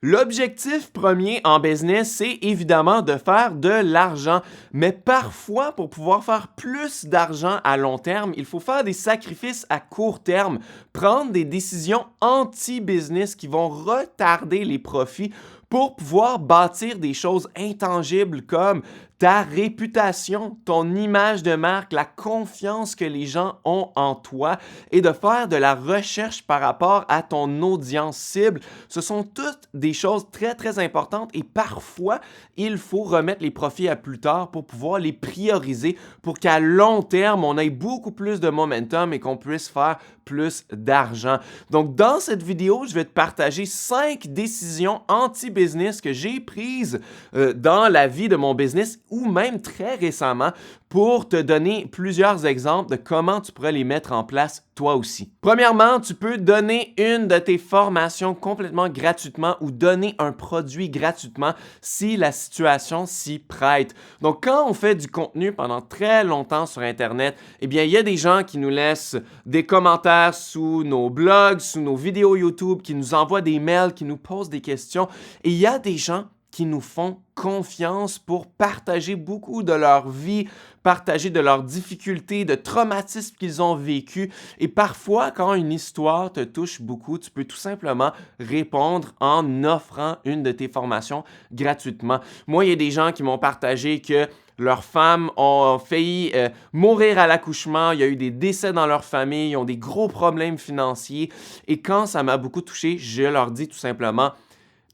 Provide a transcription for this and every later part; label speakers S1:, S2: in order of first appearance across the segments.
S1: L'objectif premier en business, c'est évidemment de faire de l'argent. Mais parfois, pour pouvoir faire plus d'argent à long terme, il faut faire des sacrifices à court terme, prendre des décisions anti-business qui vont retarder les profits pour pouvoir bâtir des choses intangibles comme ta réputation, ton image de marque, la confiance que les gens ont en toi et de faire de la recherche par rapport à ton audience cible. Ce sont toutes des choses très, très importantes et parfois, il faut remettre les profits à plus tard pour pouvoir les prioriser pour qu'à long terme, on ait beaucoup plus de momentum et qu'on puisse faire plus d'argent. Donc, dans cette vidéo, je vais te partager 5 décisions anti-business que j'ai prises dans la vie de mon business ou même très récemment pour te donner plusieurs exemples de comment tu pourrais les mettre en place toi aussi. Premièrement, tu peux donner une de tes formations complètement gratuitement ou donner un produit gratuitement si la situation s'y prête. Donc, quand on fait du contenu pendant très longtemps sur Internet, eh bien, il y a des gens qui nous laissent des commentaires sous nos blogs, sous nos vidéos YouTube, qui nous envoient des mails, qui nous posent des questions. Et il y a des gens qui nous font confiance pour partager beaucoup de leur vie, partager de leurs difficultés, de traumatismes qu'ils ont vécu. Et parfois, quand une histoire te touche beaucoup, tu peux tout simplement répondre en offrant une de tes formations gratuitement. Moi, il y a des gens qui m'ont partagé que leurs femmes ont failli mourir à l'accouchement, il y a eu des décès dans leur famille, ils ont des gros problèmes financiers. Et quand ça m'a beaucoup touché, je leur dis tout simplement: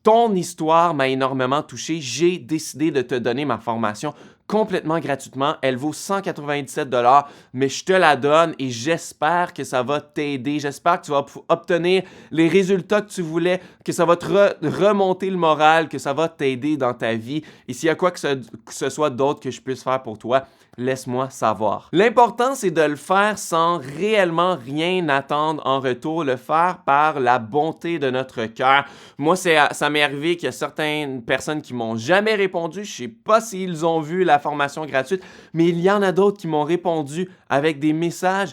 S1: ton histoire m'a énormément touché. J'ai décidé de te donner ma formation complètement gratuitement. Elle vaut 197 $, mais je te la donne et j'espère que ça va t'aider. J'espère que tu vas obtenir les résultats que tu voulais, que ça va te remonter le moral, que ça va t'aider dans ta vie. Et s'il y a quoi que ce soit d'autre que je puisse faire pour toi, laisse-moi savoir. L'important, c'est de le faire sans réellement rien attendre en retour, le faire par la bonté de notre cœur. Moi, ça m'est arrivé qu'il y a certaines personnes qui m'ont jamais répondu. Je sais pas s'ils ont vu la formation gratuite, mais il y en a d'autres qui m'ont répondu avec des messages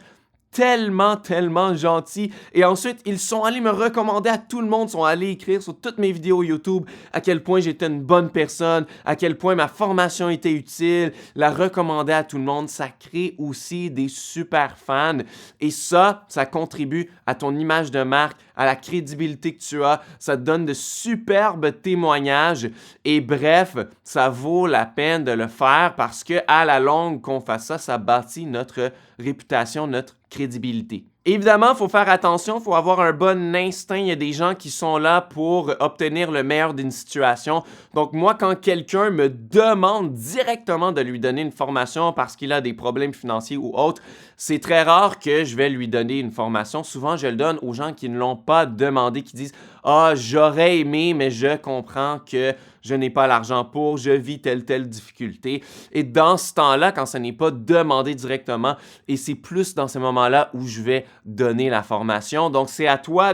S1: tellement, tellement gentils. Et ensuite, ils sont allés me recommander à tout le monde, sont allés écrire sur toutes mes vidéos YouTube à quel point j'étais une bonne personne, à quel point ma formation était utile, la recommander à tout le monde. Ça crée aussi des super fans. Et ça contribue à ton image de marque, à la crédibilité que tu as. Ça te donne de superbes témoignages. Et bref, ça vaut la peine de le faire parce que à la longue, qu'on fasse ça, ça bâtit notre réputation, notre crédibilité. Évidemment, il faut faire attention, il faut avoir un bon instinct. Il y a des gens qui sont là pour obtenir le meilleur d'une situation. Donc moi, quand quelqu'un me demande directement de lui donner une formation parce qu'il a des problèmes financiers ou autres, c'est très rare que je vais lui donner une formation. Souvent, je le donne aux gens qui ne l'ont pas demandé, qui disent « Ah, j'aurais aimé, mais je comprends que je n'ai pas l'argent pour, je vis telle difficulté. » Et dans ce temps-là, quand ce n'est pas demandé directement, et c'est plus dans ces moments-là où je vais donner la formation. Donc, c'est à toi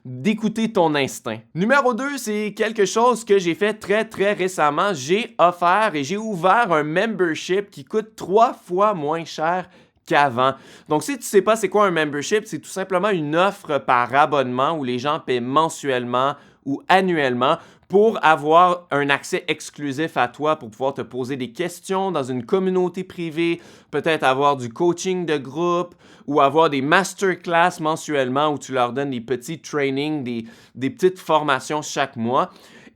S1: d'écouter ton instinct. Numéro 2, c'est quelque chose que j'ai fait très, très récemment. J'ai offert et j'ai ouvert un membership qui coûte 3 fois moins cher qu'avant. Donc, si tu ne sais pas c'est quoi un membership, c'est tout simplement une offre par abonnement où les gens paient mensuellement ou annuellement pour avoir un accès exclusif à toi, pour pouvoir te poser des questions dans une communauté privée, peut-être avoir du coaching de groupe ou avoir des masterclass mensuellement où tu leur donnes des petits trainings, des petites formations chaque mois.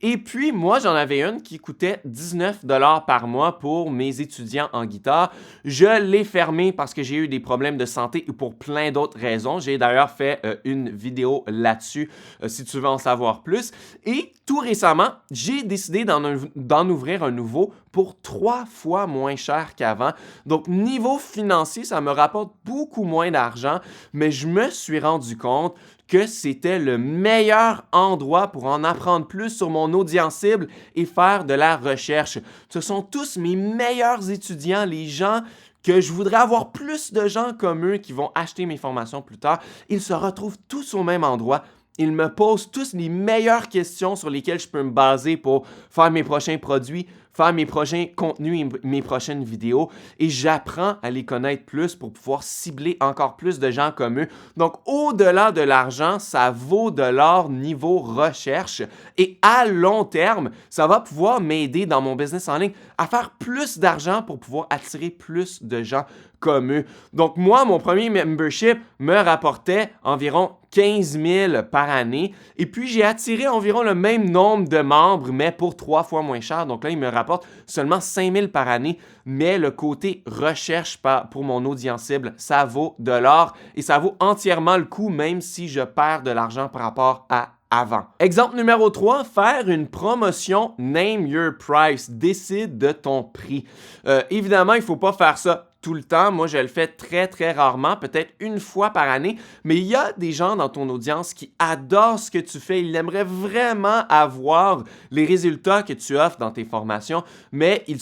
S1: Et puis, moi, j'en avais une qui coûtait 19 $ par mois pour mes étudiants en guitare. Je l'ai fermée parce que j'ai eu des problèmes de santé et pour plein d'autres raisons. J'ai d'ailleurs fait une vidéo là-dessus si tu veux en savoir plus. Et tout récemment, j'ai décidé d'en ouvrir un nouveau pour 3 fois moins cher qu'avant. Donc, niveau financier, ça me rapporte beaucoup moins d'argent, mais je me suis rendu compte que c'était le meilleur endroit pour en apprendre plus sur mon audience cible et faire de la recherche. Ce sont tous mes meilleurs étudiants, les gens que je voudrais avoir plus de gens comme eux qui vont acheter mes formations plus tard. Ils se retrouvent tous au même endroit Ils me posent tous les meilleures questions sur lesquelles je peux me baser pour faire mes prochains produits, faire mes prochains contenus et mes prochaines vidéos et j'apprends à les connaître plus pour pouvoir cibler encore plus de gens comme eux. Donc, au-delà de l'argent, ça vaut de l'or niveau recherche et à long terme, ça va pouvoir m'aider dans mon business en ligne à faire plus d'argent pour pouvoir attirer plus de gens comme eux. Donc, moi, mon premier membership me rapportait environ 15 000 par année. Et puis, j'ai attiré environ le même nombre de membres, mais pour 3 fois moins cher. Donc là, il me rapporte seulement 5 000 par année. Mais le côté recherche pour mon audience cible, ça vaut de l'or et ça vaut entièrement le coup, même si je perds de l'argent par rapport à avant. Exemple numéro 3, faire une promotion Name Your Price. Décide de ton prix. Évidemment, il ne faut pas faire ça tout le temps. Moi, je le fais très, très rarement, peut-être une fois par année. Mais il y a des gens dans ton audience qui adorent ce que tu fais. Ils aimeraient vraiment avoir les résultats que tu offres dans tes formations, mais ils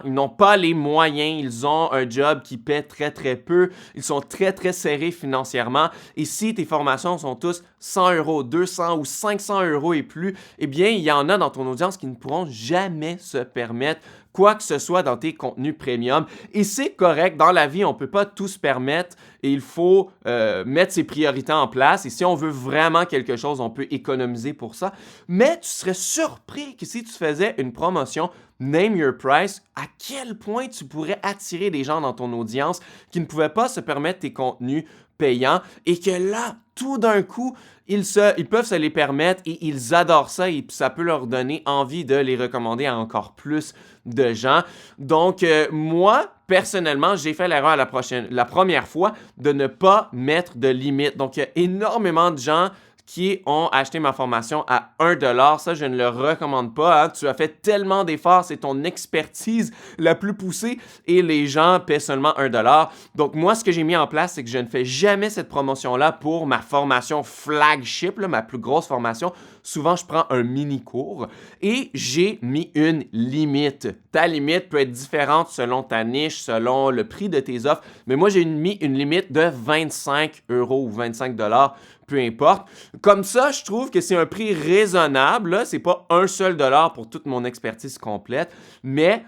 S1: n'ont pas les moyens. Ils ont un job qui paie très, très peu. Ils sont très, très serrés financièrement. Et si tes formations sont tous 100 €, 200 ou 500 € et plus, eh bien, il y en a dans ton audience qui ne pourront jamais se permettre quoi que ce soit dans tes contenus premium. Et c'est correct, dans la vie, on ne peut pas tout se permettre et il faut mettre ses priorités en place. Et si on veut vraiment quelque chose, on peut économiser pour ça. Mais tu serais surpris que si tu faisais une promotion Name Your Price, à quel point tu pourrais attirer des gens dans ton audience qui ne pouvaient pas se permettre tes contenus payants et que là, tout d'un coup, ils peuvent se les permettre et ils adorent ça et ça peut leur donner envie de les recommander à encore plus de gens. Donc, moi, personnellement, j'ai fait l'erreur la première fois de ne pas mettre de limite. Donc, il y a énormément de gens qui ont acheté ma formation à 1 $. Ça, je ne le recommande pas. Hein. Tu as fait tellement d'efforts, c'est ton expertise la plus poussée et les gens paient seulement 1 $. Donc, moi, ce que j'ai mis en place, c'est que je ne fais jamais cette promotion-là pour ma formation flagship, là, ma plus grosse formation. Souvent, je prends un mini-cours et j'ai mis une limite. Ta limite peut être différente selon ta niche, selon le prix de tes offres, mais moi, j'ai mis une limite de 25 € ou 25 $. Peu importe. Comme ça, je trouve que c'est un prix raisonnable. Ce n'est pas un seul dollar pour toute mon expertise complète, mais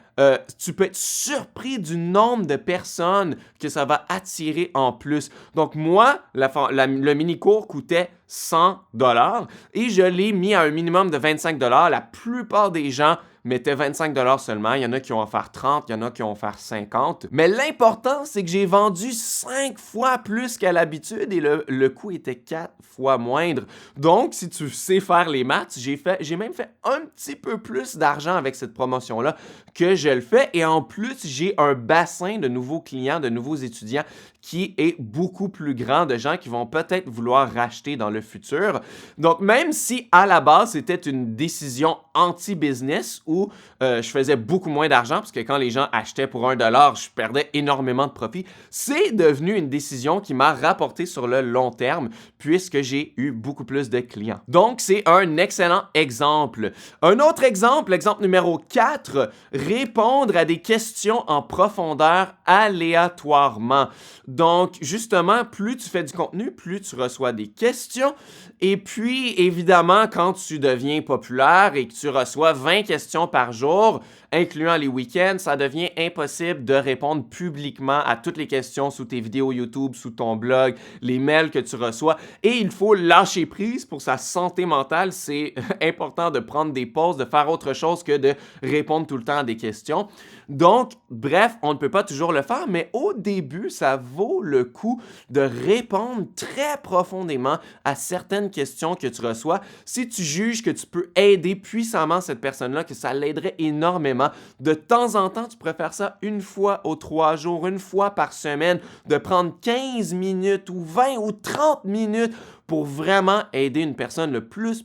S1: tu peux être surpris du nombre de personnes que ça va attirer en plus. Donc moi, le mini-cours coûtait 100 $ et je l'ai mis à un minimum de 25 $. La plupart des gens mettaient 25 $ seulement. Il y en a qui ont offert 30, il y en a qui ont offert 50. Mais l'important, c'est que j'ai vendu 5 fois plus qu'à l'habitude et le coût était 4 fois moindre. Donc, si tu sais faire les maths, j'ai même fait un petit peu plus d'argent avec cette promotion-là que je le fais. Et en plus, j'ai un bassin de nouveaux clients, de nouveaux étudiants qui est beaucoup plus grand, de gens qui vont peut-être vouloir racheter dans le futur. Donc, même si à la base, c'était une décision anti-business où je faisais beaucoup moins d'argent, parce que quand les gens achetaient pour 1 $, je perdais énormément de profit, c'est devenu une décision qui m'a rapporté sur le long terme, puisque j'ai eu beaucoup plus de clients. Donc, c'est un excellent exemple. Un autre exemple, l'exemple numéro 4, répondre à des questions en profondeur aléatoirement. Donc, justement, plus tu fais du contenu, plus tu reçois des questions. Et puis, évidemment, quand tu deviens populaire et que tu reçois 20 questions par jour, incluant les week-ends, ça devient impossible de répondre publiquement à toutes les questions sous tes vidéos YouTube, sous ton blog, les mails que tu reçois. Et il faut lâcher prise pour sa santé mentale. C'est important de prendre des pauses, de faire autre chose que de répondre tout le temps à des questions. Donc, bref, on ne peut pas toujours le faire, mais au début, ça vaut le coup de répondre très profondément à certaines questions que tu reçois. Si tu juges que tu peux aider puissamment cette personne-là, que ça l'aiderait énormément, de temps en temps, tu pourrais faire ça une fois aux 3 jours, une fois par semaine, de prendre 15 minutes ou 20 ou 30 minutes pour vraiment aider une personne le plus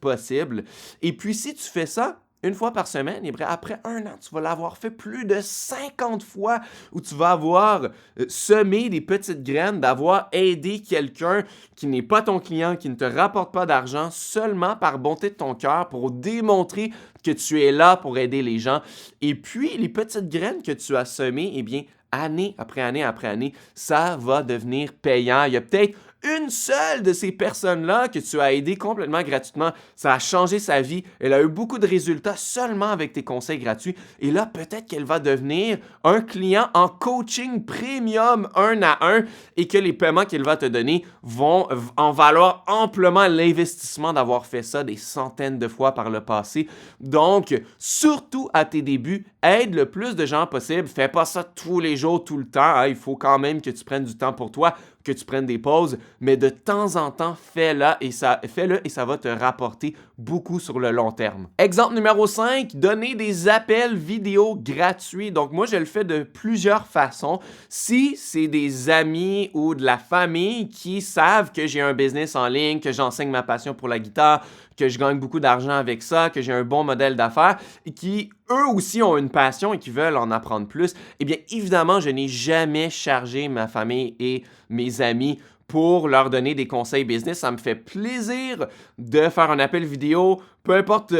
S1: possible. Et puis, si tu fais ça, une fois par semaine, et après 1 an, tu vas l'avoir fait plus de 50 fois où tu vas avoir semé des petites graines, d'avoir aidé quelqu'un qui n'est pas ton client, qui ne te rapporte pas d'argent, seulement par bonté de ton cœur pour démontrer que tu es là pour aider les gens. Et puis, les petites graines que tu as semées, eh bien, année après année après année, ça va devenir payant. Il y a peut-être une seule de ces personnes-là que tu as aidé complètement gratuitement, ça a changé sa vie. Elle a eu beaucoup de résultats seulement avec tes conseils gratuits. Et là, peut-être qu'elle va devenir un client en coaching premium 1 à 1 et que les paiements qu'elle va te donner vont en valoir amplement l'investissement d'avoir fait ça des centaines de fois par le passé. Donc, surtout à tes débuts, aide le plus de gens possible. Fais pas ça tous les jours, tout le temps. Hein. Il faut quand même que tu prennes du temps pour toi, que tu prennes des pauses, mais de temps en temps, fais-le et ça va te rapporter beaucoup sur le long terme. Exemple numéro 5, donner des appels vidéo gratuits. Donc moi, je le fais de plusieurs façons. Si c'est des amis ou de la famille qui savent que j'ai un business en ligne, que j'enseigne ma passion pour la guitare, que je gagne beaucoup d'argent avec ça, que j'ai un bon modèle d'affaires et qui, eux aussi, ont une passion et qui veulent en apprendre plus, eh bien, évidemment, je n'ai jamais chargé ma famille et mes amis pour leur donner des conseils business. Ça me fait plaisir de faire un appel vidéo, peu importe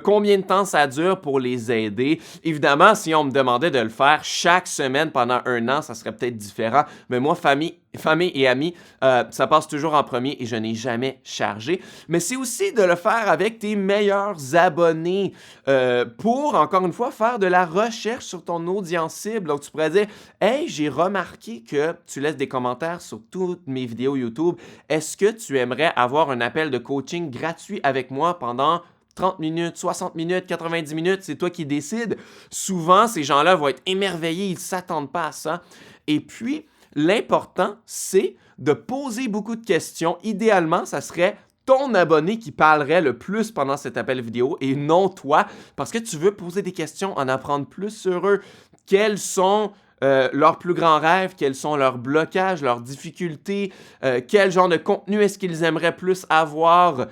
S1: combien de temps ça dure pour les aider. Évidemment, si on me demandait de le faire chaque semaine pendant 1 an, ça serait peut-être différent. Mais moi, famille et amis, ça passe toujours en premier et je n'ai jamais chargé. Mais c'est aussi de le faire avec tes meilleurs abonnés pour, encore une fois, faire de la recherche sur ton audience cible. Donc, tu pourrais dire, « Hey, j'ai remarqué que tu laisses des commentaires sur toutes mes vidéos YouTube. Est-ce que tu aimerais avoir un appel de coaching gratuit avec moi pendant 30 minutes, 60 minutes, 90 minutes, c'est toi qui décides. » Souvent, ces gens-là vont être émerveillés, ils ne s'attendent pas à ça. Et puis, l'important, c'est de poser beaucoup de questions. Idéalement, ça serait ton abonné qui parlerait le plus pendant cet appel vidéo et non toi, parce que tu veux poser des questions, en apprendre plus sur eux. Quels sont leurs plus grands rêves, quels sont leurs blocages, leurs difficultés, quel genre de contenu est-ce qu'ils aimeraient plus avoir,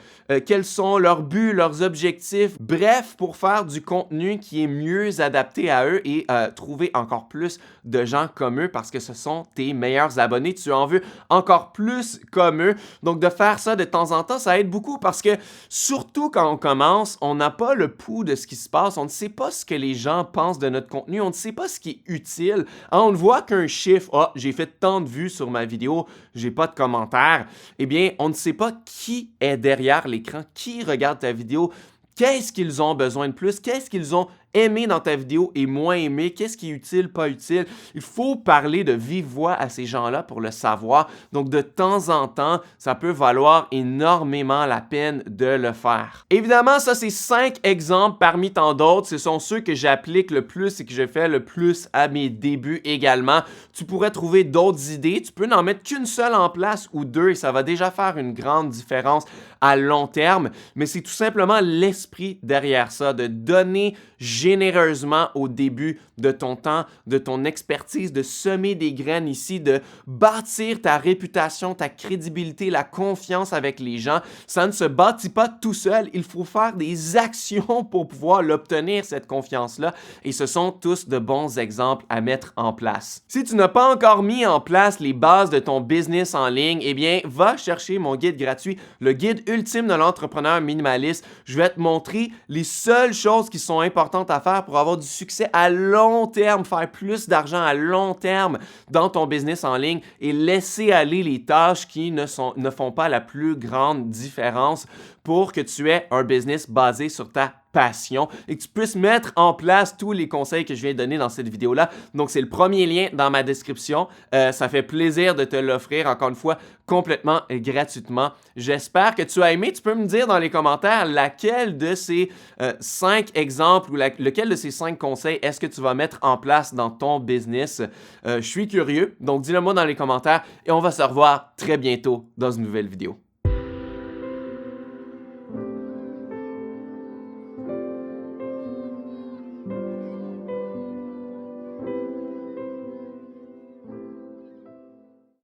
S1: quels sont leurs buts, leurs objectifs. Bref, pour faire du contenu qui est mieux adapté à eux et trouver encore plus de gens comme eux parce que ce sont tes meilleurs abonnés. Tu en veux encore plus comme eux. Donc, de faire ça de temps en temps, ça aide beaucoup parce que surtout quand on commence, on n'a pas le pouls de ce qui se passe. On ne sait pas ce que les gens pensent de notre contenu. On ne sait pas ce qui est utile. Hein, on ne voit qu'un chiffre, « Ah, j'ai fait tant de vues sur ma vidéo, j'ai pas de commentaires. » Eh bien, on ne sait pas qui est derrière l'écran, qui regarde ta vidéo, qu'est-ce qu'ils ont besoin de plus, qu'est-ce qu'ils ont aimé dans ta vidéo et moins aimé, qu'est-ce qui est utile, pas utile. Il faut parler de vive voix à ces gens-là pour le savoir. Donc, de temps en temps, ça peut valoir énormément la peine de le faire. Évidemment, ça, c'est 5 exemples parmi tant d'autres. Ce sont ceux que j'applique le plus et que je fais le plus à mes débuts également. Tu pourrais trouver d'autres idées. Tu peux n'en mettre qu'une seule en place ou 2 et ça va déjà faire une grande différence à long terme. Mais c'est tout simplement l'esprit derrière ça, de donner généreusement au début de ton temps, de ton expertise, de semer des graines ici, de bâtir ta réputation, ta crédibilité, la confiance avec les gens. Ça ne se bâtit pas tout seul. Il faut faire des actions pour pouvoir l'obtenir, cette confiance-là. Et ce sont tous de bons exemples à mettre en place. Si tu n'as pas encore mis en place les bases de ton business en ligne, eh bien, va chercher mon guide gratuit, le guide ultime de l'entrepreneur minimaliste. Je vais te montrer les seules choses qui sont importantes à faire pour avoir du succès à long terme, faire plus d'argent à long terme dans ton business en ligne et laisser aller les tâches qui ne font pas la plus grande différence pour que tu aies un business basé sur ta passion et que tu puisses mettre en place tous les conseils que je viens de donner dans cette vidéo-là. Donc, c'est le premier lien dans ma description. Ça fait plaisir de te l'offrir, encore une fois, complètement et gratuitement. J'espère que tu as aimé. Tu peux me dire dans les commentaires laquelle de ces 5 exemples ou lequel de ces 5 conseils est-ce que tu vas mettre en place dans ton business. Je suis curieux, donc dis-le moi dans les commentaires et on va se revoir très bientôt dans une nouvelle vidéo.